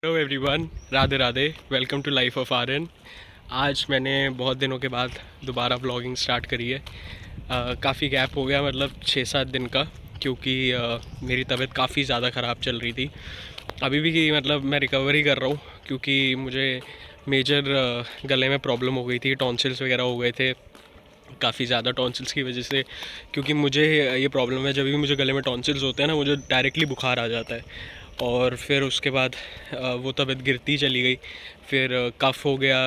Hello everyone, Radhe Radhe. Welcome to life of Aryan. आज मैंने बहुत दिनों के बाद दोबारा व्लॉगिंग स्टार्ट करी है। काफ़ी गैप हो गया, मतलब 6-7 दिन का, क्योंकि मेरी तबीयत काफ़ी ज़्यादा ख़राब चल रही थी। अभी भी मतलब मैं रिकवरी कर रहा हूँ, क्योंकि मुझे मेजर गले में प्रॉब्लम हो गई थी, टॉन्सिल्स वगैरह हो गए थे काफ़ी ज़्यादा टॉन्सिल्स की वजह से। क्योंकि मुझे ये प्रॉब्लम है, जब भी मुझे गले में टॉन्सिल्स होते हैं ना, मुझे डायरेक्टली बुखार आ जाता है। और फिर उसके बाद वो तबीयत गिरती चली गई। फिर कफ़ हो गया,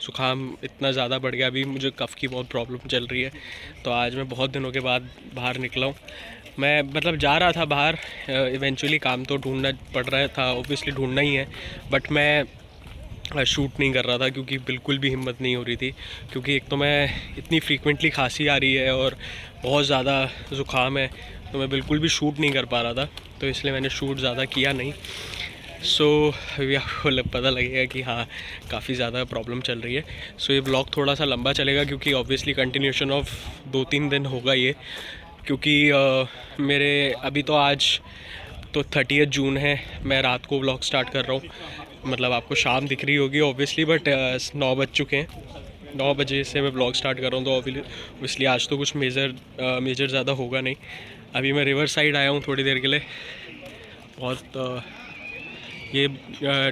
ज़ुकाम इतना ज़्यादा बढ़ गया। अभी मुझे कफ़ की बहुत प्रॉब्लम चल रही है। तो आज मैं बहुत दिनों के बाद बाहर निकला हूँ। मैं मतलब जा रहा था बाहर, इवेंचुअली काम तो ढूंढना पड़ रहा था, ऑब्वियसली ढूंढना ही है। बट मैं शूट नहीं कर रहा था, क्योंकि बिल्कुल भी हिम्मत नहीं हो रही थी। क्योंकि एक तो मैं इतनी फ्रीक्वेंटली खांसी आ रही है और बहुत ज़्यादा ज़ुकाम है, तो मैं बिल्कुल भी शूट नहीं कर पा रहा था। तो इसलिए मैंने शूट ज़्यादा किया नहीं। अभी आपको पता लगेगा कि हाँ, काफ़ी ज़्यादा प्रॉब्लम चल रही है। ये ब्लॉग थोड़ा सा लंबा चलेगा, क्योंकि ऑब्वियसली कंटिन्यूशन ऑफ 2-3 दिन होगा ये। क्योंकि मेरे अभी तो आज तो 30 जून है, मैं रात को व्लॉग स्टार्ट कर रहा हूँ। मतलब आपको शाम दिख रही होगी ऑब्वियसली, बट 9 बज चुके हैं। 9 बजे से मैं ब्लॉग स्टार्ट कर रहा हूँ, तो ऑब्वियसली आज तो कुछ मेजर ज़्यादा होगा नहीं। अभी मैं रिवर साइड आया हूँ थोड़ी देर के लिए। बहुत ये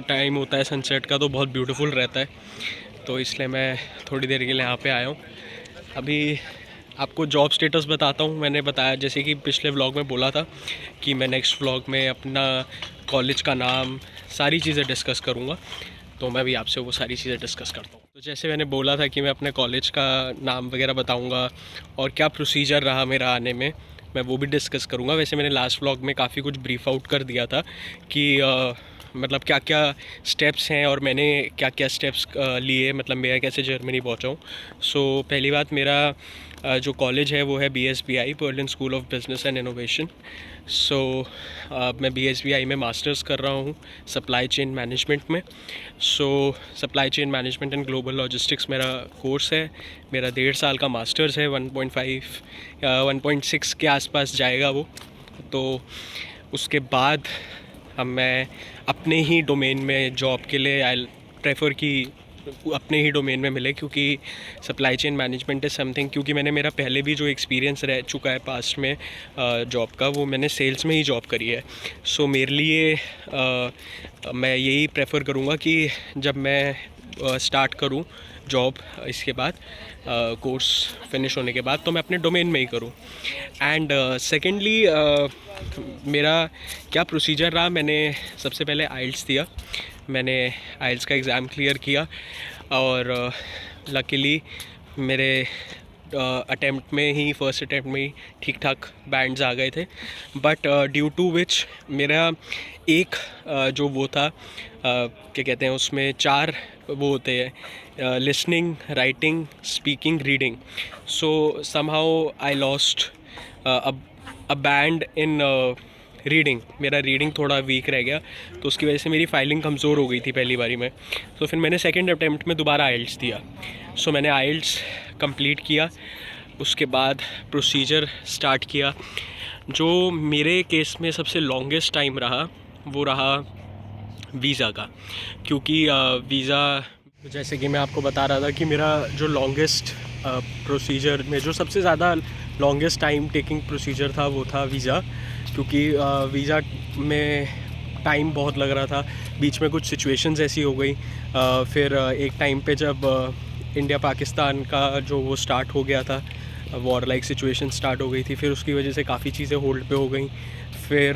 टाइम होता है सनसेट का, तो बहुत ब्यूटीफुल रहता है, तो इसलिए मैं थोड़ी देर के लिए यहाँ पे आया हूँ। अभी आपको जॉब स्टेटस बताता हूँ। मैंने बताया, जैसे कि पिछले व्लॉग में बोला था, कि मैं नेक्स्ट व्लॉग में अपना कॉलेज का नाम, सारी चीज़ें डिस्कस करूँगा। तो मैं भी आपसे वो सारी चीज़ें डिस्कस करता हूँ। तो जैसे मैंने बोला था कि मैं अपने कॉलेज का नाम वगैरह बताऊँगा, और क्या प्रोसीजर रहा मेरा आने में, मैं वो भी डिस्कस करूँगा। वैसे मैंने लास्ट व्लॉग में काफ़ी कुछ ब्रीफ आउट कर दिया था कि मतलब क्या क्या स्टेप्स हैं, और मैंने क्या क्या स्टेप्स लिए, मतलब मैं कैसे जर्मनी पहुँचा हूँ। पहली बात, मेरा जो कॉलेज है वो है BSBI, Berlin school of business and innovation. मैं BSBI में मास्टर्स कर रहा हूँ सप्लाई चेन मैनेजमेंट में। Supply chain management and global logistics मेरा कोर्स है। मेरा 1.5 साल का मास्टर्स है, 1.5 1.6 के आसपास जाएगा वो। तो उसके बाद मैं अपने ही डोमेन में जॉब के लिए आई प्रेफर कि अपने ही डोमेन में मिले, क्योंकि supply chain management is something, क्योंकि मैंने मेरा पहले भी जो एक्सपीरियंस रह चुका है पास्ट में जॉब का, वो मैंने सेल्स में ही जॉब करी है। मेरे लिए मैं यही प्रेफर करूँगा कि जब मैं स्टार्ट करूँ जॉब, इसके बाद कोर्स फिनिश होने के बाद, तो मैं अपने डोमेन में ही करूँ। एंड सेकेंडली, मेरा क्या प्रोसीजर रहा, मैंने सबसे पहले आइल्स दिया। मैंने आइल्स का एग्ज़ाम क्लियर किया, और लकीली मेरे अटेम्प्ट में ही, फर्स्ट अटेम्प्ट में ही ठीक ठाक बैंड्स आ गए थे। बट ड्यू टू विच मेरा एक जो वो था, क्या कहते हैं, उसमें 4 वो होते हैं, listening, writing, speaking, reading. Somehow I lost a band in reading. मेरा रीडिंग थोड़ा वीक रह गया, तो उसकी वजह से मेरी फाइलिंग कमज़ोर हो गई थी पहली बारी में। तो फिर मैंने सेकंड अटैम्प्ट में दोबारा आइल्स दिया। मैंने आइल्स कंप्लीट किया, उसके बाद प्रोसीजर स्टार्ट किया। जो मेरे केस में सबसे लॉन्गेस्ट टाइम रहा, वो रहा वीज़ा का। क्योंकि वीज़ा, जैसे कि मैं आपको बता रहा था कि मेरा जो लॉन्गेस्ट प्रोसीजर में, जो सबसे ज़्यादा लॉन्गेस्ट टाइम टेकिंग प्रोसीजर था, वो था वीज़ा। क्योंकि वीज़ा में टाइम बहुत लग रहा था। बीच में कुछ सिचुएशंस ऐसी हो गई, फिर एक टाइम पे जब इंडिया पाकिस्तान का जो वो स्टार्ट हो गया था, वॉर लाइक सिचुएशन स्टार्ट हो गई थी, फिर उसकी वजह से काफ़ी चीज़ें होल्ड पे हो गई। फिर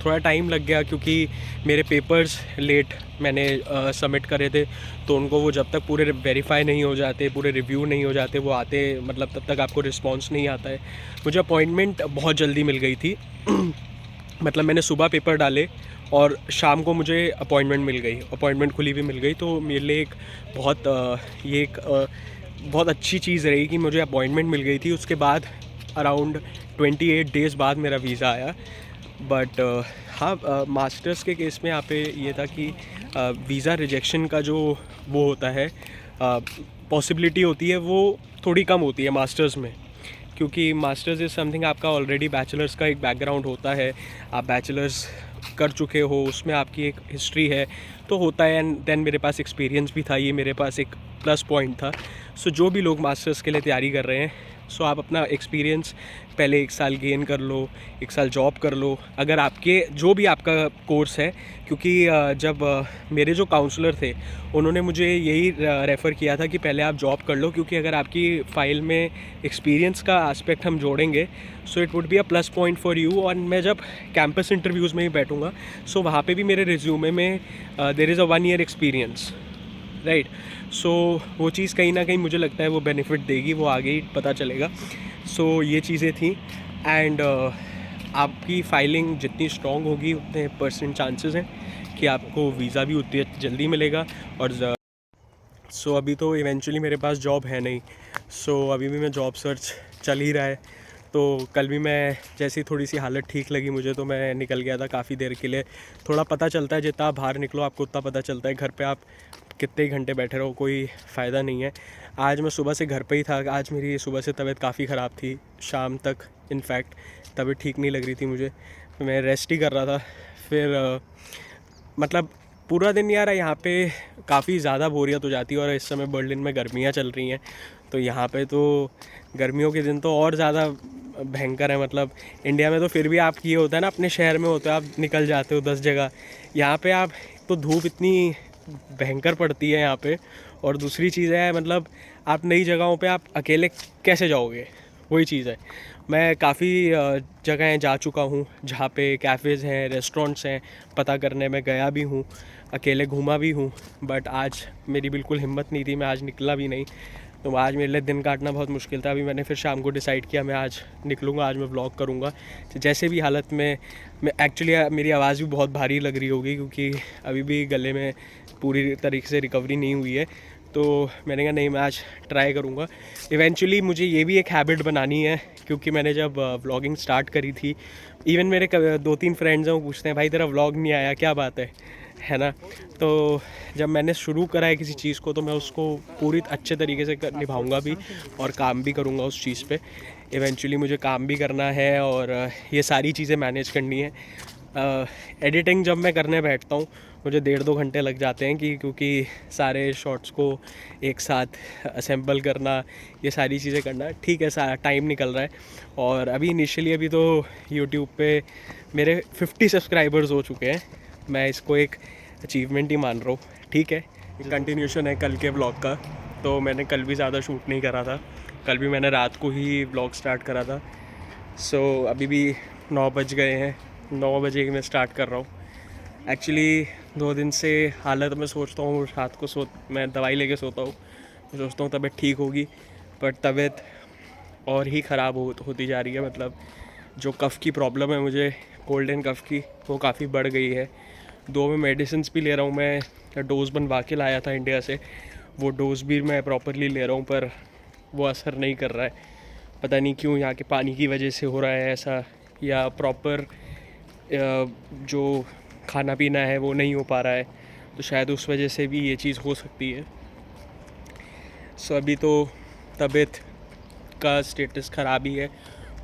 थोड़ा टाइम लग गया, क्योंकि मेरे पेपर्स लेट मैंने सबमिट करे थे, तो उनको वो जब तक पूरे वेरीफाई नहीं हो जाते, पूरे रिव्यू नहीं हो जाते, वो आते, मतलब तब तक आपको रिस्पांस नहीं आता है। मुझे अपॉइंटमेंट बहुत जल्दी मिल गई थी मतलब मैंने सुबह पेपर डाले और शाम को मुझे अपॉइंटमेंट मिल गई, अपॉइंटमेंट खुली भी मिल गई। तो मेरे लिए एक बहुत बहुत अच्छी चीज़ रही कि मुझे अपॉइंटमेंट मिल गई थी। उसके बाद अराउंड 28 डेज़ बाद मेरा वीज़ा आया। बट हाँ, मास्टर्स के केस में यहाँ पे ये था कि वीज़ा रिजेक्शन का जो वो होता है, पॉसिबिलिटी होती है, वो थोड़ी कम होती है मास्टर्स में। क्योंकि मास्टर्स इज़ समथिंग, आपका ऑलरेडी बैचलर्स का एक बैकग्राउंड होता है, आप बैचलर्स कर चुके हो, उसमें आपकी एक हिस्ट्री है तो होता है। एंड देन मेरे पास एक्सपीरियंस भी था, ये मेरे पास एक प्लस पॉइंट था। सो जो भी लोग मास्टर्स के लिए तैयारी कर रहे हैं, सो आप अपना एक्सपीरियंस पहले 1 साल गेन कर लो, 1 साल जॉब कर लो, अगर आपके जो भी आपका कोर्स है। क्योंकि जब मेरे जो काउंसलर थे उन्होंने मुझे यही रेफ़र किया था कि पहले आप जॉब कर लो, क्योंकि अगर आपकी फ़ाइल में एक्सपीरियंस का एस्पेक्ट हम जोड़ेंगे so it would be a plus point for you. और मैं जब कैंपस इंटरव्यूज़ में ही बैठूँगा सो वहाँ पे भी मेरे रिज्यूमे में there is a 1 year experience, right. So वो चीज़ कहीं ना कहीं मुझे लगता है वो बेनिफिट देगी, वो आगे ही पता चलेगा। सो ये चीज़ें थी। एंड आपकी फ़ाइलिंग जितनी स्ट्रॉन्ग होगी उतने % चांसेस हैं कि आपको वीज़ा भी उतनी जल्दी मिलेगा। और सो अभी तो इवेंचुअली मेरे पास जॉब है नहीं, सो अभी भी मैं जॉब सर्च चल ही रहा है। तो कल भी मैं जैसी थोड़ी सी हालत ठीक लगी मुझे तो मैं निकल गया था काफ़ी देर के लिए। थोड़ा पता चलता है जितना आप बाहर निकलो आपको उतना पता चलता है, घर पे आप कितने घंटे बैठे रहो कोई फ़ायदा नहीं है। आज मैं सुबह से घर पे ही था, आज मेरी सुबह से तबीयत काफ़ी ख़राब थी, शाम तक इनफैक्ट तबीयत ठीक नहीं लग रही थी मुझे, मैं रेस्ट ही कर रहा था। फिर मतलब पूरा दिन यार यहाँ पे काफ़ी ज़्यादा बोरियत हो जाती है। और इस समय बर्लिन में गर्मियाँ चल रही हैं, तो यहाँ पे तो गर्मियों के दिन तो और ज़्यादा भयंकर है। मतलब इंडिया में तो फिर भी आप ये होता है ना, अपने शहर में होता है आप निकल जाते हो 10 जगह, यहाँ पे आप तो धूप इतनी भयंकर पड़ती है यहाँ पे। और दूसरी चीज़ है मतलब आप नई जगहों पे आप अकेले कैसे जाओगे, वही चीज़ है। मैं काफ़ी जगहें जा चुका हूँ जहाँ पे कैफ़ेज़ हैं, रेस्टोरेंट्स हैं, पता करने में गया भी हूँ, अकेले घूमा भी हूँ। बट आज मेरी बिल्कुल हिम्मत नहीं थी, मैं आज निकला भी नहीं। तो आज मेरे लिए दिन काटना बहुत मुश्किल था। अभी मैंने फिर शाम को डिसाइड किया मैं आज निकलूँगा, आज मैं व्लॉग करूँगा जैसे भी हालत में। मैं एक्चुअली मेरी आवाज़ भी बहुत भारी लग रही होगी क्योंकि अभी भी गले में पूरी तरीके से रिकवरी नहीं हुई है। तो मैंने कहा नहीं, मैं आज ट्राई करूँगा। इवेंचुअली मुझे ये भी एक हैबिट बनानी है, क्योंकि मैंने जब व्लॉगिंग स्टार्ट करी थी, इवन मेरे 2-3 फ्रेंड्स हैं वो पूछते हैं भाई तेरा व्लॉग नहीं आया, क्या बात है ना। तो जब मैंने शुरू करा है किसी चीज़ को तो मैं उसको पूरी अच्छे तरीके से निभाऊंगा भी और काम भी करूँगा उस चीज़ पे। इवेंचुअली मुझे काम भी करना है और ये सारी चीज़ें मैनेज करनी है। एडिटिंग जब मैं करने बैठता हूँ मुझे 1.5-2 घंटे लग जाते हैं क्योंकि सारे शॉट्स को एक साथ असेंबल करना, ये सारी चीज़ें करना, ठीक है सारा टाइम निकल रहा है। और अभी इनिशियली अभी तो यूट्यूब पे मेरे 50 सब्सक्राइबर्स हो चुके हैं, मैं इसको एक अचीवमेंट ही मान रहा हूँ, ठीक है। कंटिन्यूशन है कल के व्लॉग का, तो मैंने कल भी ज़्यादा शूट नहीं करा था, कल भी मैंने रात को ही व्लॉग स्टार्ट करा था। सो अभी भी 9 बज गए हैं, 9 बजे मैं स्टार्ट कर रहा हूँ। एक्चुअली 2 दिन से हालत में सोचता हूँ रात को मैं दवाई लेके सोता हूँ, मैं सोचता हूँ तबीयत ठीक होगी, बट तबीयत और ही ख़राब होती जा रही है। मतलब जो कफ़ की प्रॉब्लम है मुझे, कोल्ड एंड कफ़ की, वो काफ़ी बढ़ गई है। 2 में मेडिसिन्स भी ले रहा हूँ, मैं डोज़ बनवा के लाया था इंडिया से, वो डोज़ भी मैं प्रॉपरली ले रहा हूँ पर वो असर नहीं कर रहा है। पता नहीं क्यों, यहाँ के पानी की वजह से हो रहा है ऐसा, या प्रॉपर जो खाना पीना है वो नहीं हो पा रहा है, तो शायद उस वजह से भी ये चीज़ हो सकती है। सो अभी तो तबीयत का स्टेटस ख़राब ही है,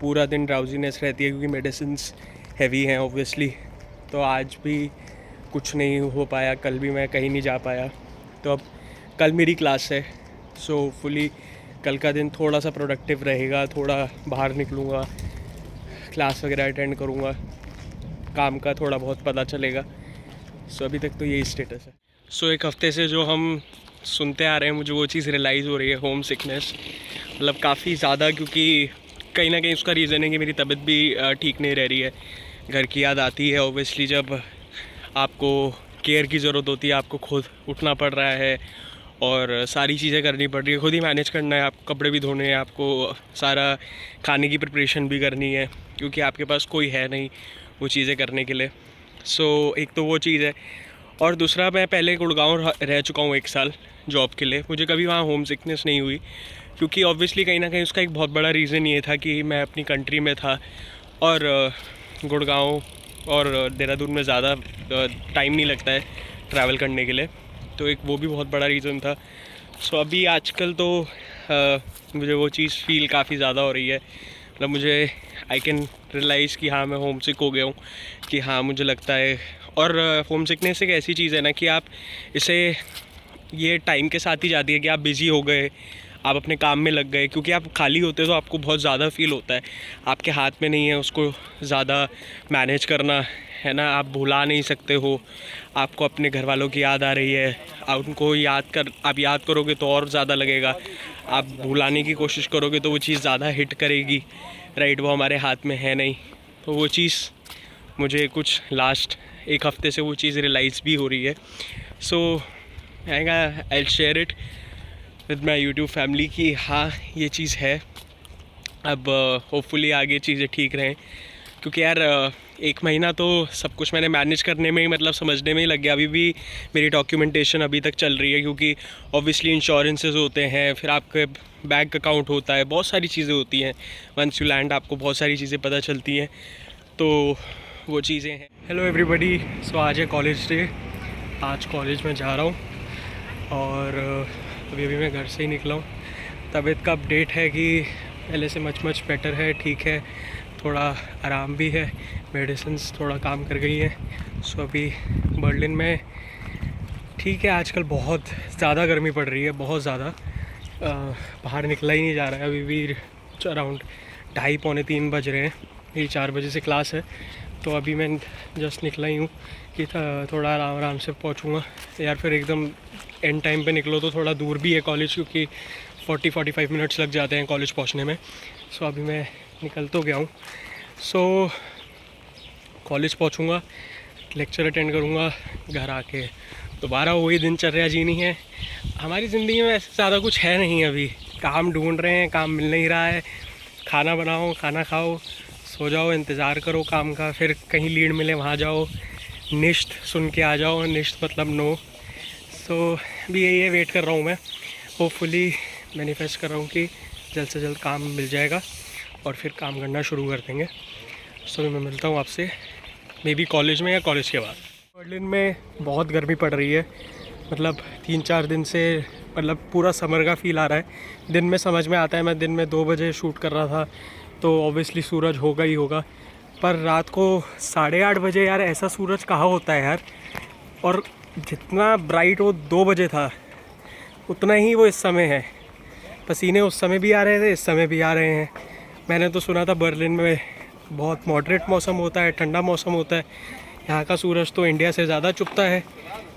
पूरा दिन ड्राउजीनेस रहती है क्योंकि मेडिसिन्स हैवी हैं ऑब्वियसली। तो आज भी कुछ नहीं हो पाया, कल भी मैं कहीं नहीं जा पाया। तो अब कल मेरी क्लास है, सो होपफुली कल का दिन थोड़ा सा प्रोडक्टिव रहेगा, थोड़ा बाहर निकलूँगा, क्लास वगैरह अटेंड करूँगा, काम का थोड़ा बहुत पता चलेगा। सो अभी तक तो यही स्टेटस है। सो एक हफ़्ते से जो हम सुनते आ रहे हैं मुझे वो चीज़ रियलाइज़ हो रही है, होम सिकनेस, मतलब काफ़ी ज़्यादा, क्योंकि कहीं ना कहीं उसका रीज़न है कि मेरी तबीयत भी ठीक नहीं रह रही है। घर की याद आती है ओबियसली, जब आपको केयर की ज़रूरत होती है, आपको खुद उठना पड़ रहा है और सारी चीज़ें करनी पड़ रही है, खुद ही मैनेज करना है, आपको कपड़े भी धोने हैं, आपको सारा खाने की प्रिपरेशन भी करनी है क्योंकि आपके पास कोई है नहीं वो चीज़ें करने के लिए। सो एक तो वो चीज़ है, और दूसरा मैं पहले गुड़गांव रह चुका हूँ 1 साल जॉब के लिए, मुझे कभी वहाँ होम सिकनेस नहीं हुई क्योंकि ऑब्वियसली कहीं ना कहीं उसका एक बहुत बड़ा रीज़न ये था कि मैं अपनी कंट्री में था और गुड़गांव और देहरादून में ज़्यादा टाइम नहीं लगता है ट्रैवल करने के लिए, तो एक वो भी बहुत बड़ा रीज़न था। सो अभी आजकल तो मुझे वो चीज़ फील काफ़ी ज़्यादा हो रही है, मतलब मुझे आई कैन रियलाइज़ कि हाँ मैं होम सिक हो गया हूँ, कि हाँ मुझे लगता है। और होम सिकनेस एक ऐसी चीज़ है ना कि आप इसे, ये टाइम के साथ ही जाती है कि आप बिज़ी हो गए, आप अपने काम में लग गए, क्योंकि आप खाली होते हो तो आपको बहुत ज़्यादा फील होता है, आपके हाथ में नहीं है उसको ज़्यादा मैनेज करना, है ना। आप भुला नहीं सकते हो, आपको अपने घर वालों की याद आ रही है, आप उनको आप याद करोगे तो और ज़्यादा लगेगा, आप भुलाने की कोशिश करोगे तो वो चीज़ ज़्यादा हिट करेगी, राइट। वो हमारे हाथ में है नहीं। तो वो चीज़ मुझे कुछ लास्ट एक हफ़्ते से वो चीज़ रियलाइज़ भी हो रही है। So I share it with my YouTube family कि हाँ ये चीज़ है। अब होपफुली आगे चीज़ें ठीक रहें, क्योंकि यार एक महीना तो सब कुछ मैंने मैनेज करने में ही, मतलब समझने में ही लग गया। अभी भी मेरी डॉक्यूमेंटेशन अभी तक चल रही है, क्योंकि ऑब्वियसली इंश्योरेंसेस होते हैं, फिर आपके बैंक अकाउंट होता है, बहुत सारी चीज़ें होती हैं। वंस यू लैंड आपको बहुत सारी चीज़ें पता चलती हैं, तो वो चीज़ें हैं। हेलो एवरीबडी, सो आज है कॉलेज डे। आज कॉलेज में जा रहा हूँ और अभी मैं घर से ही निकला हूँ। तबीयत का अपडेट है कि पहले से मच बेटर है, ठीक है, थोड़ा आराम भी है, मेडिसिन्स थोड़ा काम कर गई हैं। सो अभी बर्लिन में ठीक है। आजकल बहुत ज़्यादा गर्मी पड़ रही है, बहुत ज़्यादा, बाहर निकला ही नहीं जा रहा है। अभी भी अराउंड 2:30-3 बज रहे हैं, मेरी 4 बजे से क्लास है, तो अभी मैं जस्ट निकला ही हूँ कि थोड़ा आराम से पहुँचूँगा यार। फिर एकदम एंड टाइम पे निकलो तो थोड़ा दूर भी है कॉलेज, क्योंकि 40-45 मिनट्स लग जाते हैं कॉलेज पहुँचने में। सो अभी मैं निकल तो गया हूँ। सो कॉलेज पहुँचूँगा, लेक्चर अटेंड करूँगा, घर आके दोबारा वही दिनचर्या जीनी है। हमारी ज़िंदगी में ऐसे ज़्यादा कुछ है नहीं अभी। काम ढूंढ रहे हैं, काम मिल नहीं रहा है, खाना बनाओ, खाना खाओ, सो जाओ, इंतज़ार करो काम का, फिर कहीं लीड मिले वहाँ जाओ, निश्त सुन के आ जाओ, निश्त मतलब नो। सो अभी यही है, वेट कर रहा हूँ मैं। होपफुली मैनिफेस्ट कर रहा हूँ कि जल्द से जल्द काम मिल जाएगा और फिर काम करना शुरू कर देंगे। सो मैं मिलता हूँ आपसे मे बी कॉलेज में या कॉलेज के बाद। बर्लिन में बहुत गर्मी पड़ रही है, मतलब 3-4 दिन से, मतलब पूरा समर का फील आ रहा है। दिन में समझ में आता है, मैं दिन में 2 बजे शूट कर रहा था तो ऑब्वियसली सूरज होगा ही होगा, पर रात को 8:30 बजे यार ऐसा सूरज कहाँ होता है यार। और जितना ब्राइट वो 2 बजे था उतना ही वो इस समय है। पसीने उस समय भी आ रहे थे, इस समय भी आ रहे हैं। मैंने तो सुना था बर्लिन में बहुत मॉडरेट मौसम होता है, ठंडा मौसम होता है, यहाँ का सूरज तो इंडिया से ज़्यादा चुभता है।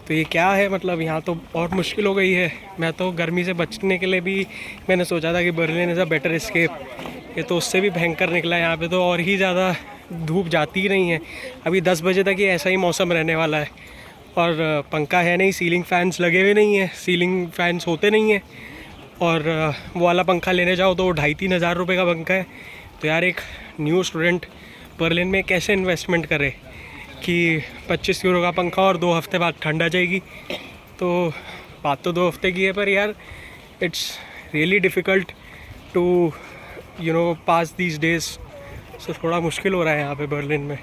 तो ये क्या है, मतलब यहाँ तो और मुश्किल हो गई है। मैं तो गर्मी से बचने के लिए भी मैंने सोचा था कि Berlin is a better escape, ये तो उससे भी भयंकर निकला। यहाँ पे तो और ही ज़्यादा धूप जाती ही नहीं है। अभी 10 बजे तक ही ऐसा ही मौसम रहने वाला है, और पंखा है नहीं, सीलिंग फ़ैन्स लगे हुए नहीं हैं, सीलिंग फ़ैन्स होते नहीं हैं, और वो वाला पंखा लेने जाओ तो 2,500-3 हज़ार रुपये का पंखा है। तो यार एक न्यू स्टूडेंट बर्लिन में कैसे इन्वेस्टमेंट करे कि 25 यूरो का पंखा और 2 हफ्ते बाद ठंड आ जाएगी। तो बात तो 2 हफ्ते की है, पर यार it's really difficult to pass these days. So थोड़ा मुश्किल हो रहा है यहाँ पे बर्लिन में।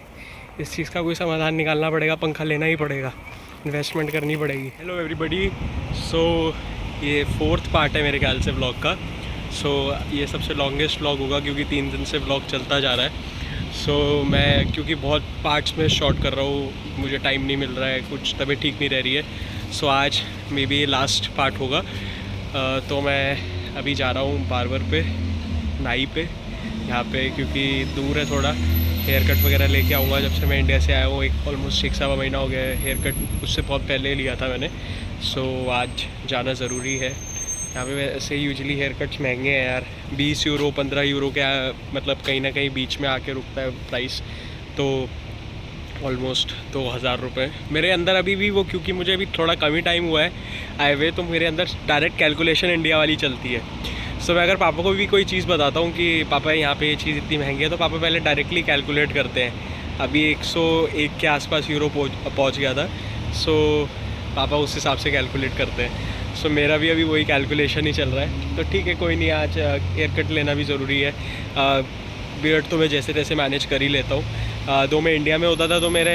इस चीज़ का कोई समाधान निकालना पड़ेगा, पंखा लेना ही पड़ेगा, इन्वेस्टमेंट करनी पड़ेगी। हेलो एवरीबडी, सो ये 4th पार्ट है मेरे ख्याल से व्लॉग का। सो ये सबसे लॉन्गेस्ट व्लॉग होगा, क्योंकि 3 दिन से व्लॉग चलता जा रहा है। सो मैं क्योंकि बहुत पार्ट्स में शॉर्ट कर रहा हूँ, मुझे टाइम नहीं मिल रहा है, कुछ तबीयत ठीक नहीं रह रही है। सो आज मे बी लास्ट पार्ट होगा। तो मैं अभी जा रहा हूँ बार्बर पे, नाई पे, यहाँ पे, क्योंकि दूर है थोड़ा। हेयर कट वगैरह लेके आऊँगा। जब से मैं इंडिया से आया हूँ ऑलमोस्ट 6-7 महीना हो गया है। हेयर कट उससे बहुत पहले लिया था मैंने। सो आज जाना ज़रूरी है। यहाँ पे वैसे यूजुअली हेयर कट्स महंगे हैं यार, 20 यूरो 15 यूरो का, मतलब कहीं ना कहीं बीच में आके रुकता है प्राइस, तो ऑलमोस्ट 2,000 रुपये मेरे अंदर अभी भी वो, क्योंकि मुझे अभी थोड़ा कम ही टाइम हुआ है आए हुए, तो मेरे अंदर डायरेक्ट कैलकुलेशन इंडिया वाली चलती है। सो मैं अगर पापा को भी कोई चीज़ बताता हूँ कि पापा यहाँ पे ये चीज़ इतनी महंगी है, तो पापा पहले डायरेक्टली कैलकुलेट करते हैं। अभी 101 के आसपास यूरो पहुँच गया था। सो पापा उस हिसाब से कैलकुलेट करते हैं। सो मेरा भी अभी वही कैलकुलेशन ही चल रहा है। तो ठीक है, कोई नहीं, आज हेयर कट लेना भी ज़रूरी है। बियर्ड तो मैं जैसे तैसे मैनेज कर ही लेता हूँ। दो मैं इंडिया में होता था तो मेरे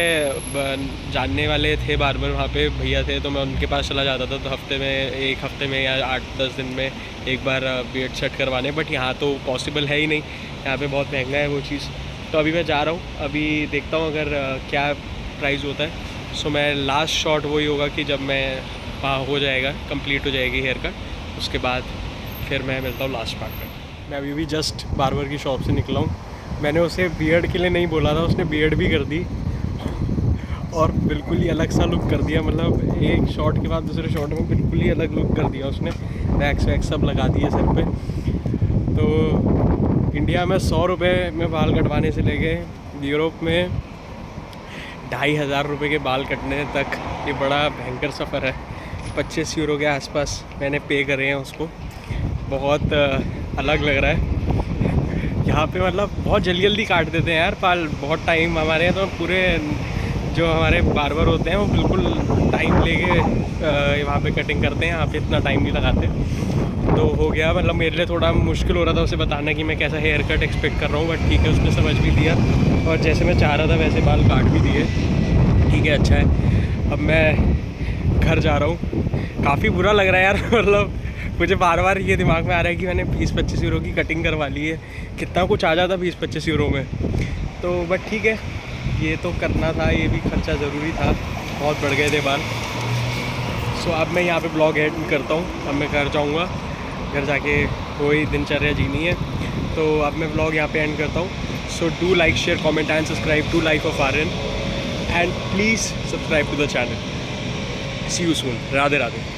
जानने वाले थे बार्बर, वहाँ पे भैया थे, तो मैं उनके पास चला जाता था। तो एक हफ्ते में या 8-10 दिन में एक बार बियर्ड सेट करवाने। बट यहाँ तो पॉसिबल है ही नहीं, यहाँ पे बहुत महंगा है वो चीज़। तो अभी मैं जा रहा हूँ, अभी देखता हूँ अगर क्या प्राइस होता है। सो मैं लास्ट शॉट वही होगा कि जब मैं वहाँ हो जाएगा, कंप्लीट हो जाएगी हेयर कट, उसके बाद फिर मैं मिलता हूँ लास्ट पार्ट में। मैं अभी भी जस्ट बार्बर की शॉप से निकला हूँ। मैंने उसे बियर्ड के लिए नहीं बोला था, उसने बियर्ड भी कर दी और बिल्कुल ही अलग सा लुक कर दिया। मतलब एक शॉट के बाद दूसरे शॉट में बिल्कुल ही अलग लुक कर दिया उसने। वैक्स वैक्स सब लगा दिए सर पे। तो इंडिया में 100 रुपये में बाल कटवाने से लेके यूरोप में 2500 रुपये के बाल कटने तक ये बड़ा भयंकर सफ़र है। 25 यूरो के आसपास मैंने पे करे हैं उसको। बहुत अलग लग रहा है यहाँ पे। मतलब बहुत जल्दी जल्दी काट देते हैं यार बाल, बहुत टाइम। हमारे यहाँ तो पूरे जो हमारे बार्बर होते हैं वो बिल्कुल टाइम लेके वहाँ पे कटिंग करते हैं, यहाँ पे इतना टाइम नहीं लगाते। तो हो गया, मतलब मेरे लिए थोड़ा मुश्किल हो रहा था उसे बताना कि मैं कैसा हेयर कट एक्सपेक्ट कर रहा हूँ, बट ठीक है उसने समझ भी दिया और जैसे मैं चाह रहा था वैसे बाल काट भी दिए। ठीक है, अच्छा है। अब मैं घर जा रहा हूँ। काफ़ी बुरा लग रहा है यार मतलब मुझे बार बार ये दिमाग में आ रहा है कि मैंने 20-25 यूरो की कटिंग करवा ली है। कितना कुछ आ जाता 20-25 यूरो में। तो बट ठीक है, ये तो करना था, ये भी खर्चा ज़रूरी था, बहुत बढ़ गए थे बाल। सो अब मैं यहाँ पे ब्लॉग एंड करता हूँ। अब मैं घर जाऊँगा, घर जाके वही दिनचर्या जीनी है। तो अब मैं ब्लॉग यहाँ पे एंड करता हूँ। So do like, share, comment and subscribe to life of Aryan and please subscribe to the channel. See you soon. Radhe Radhe.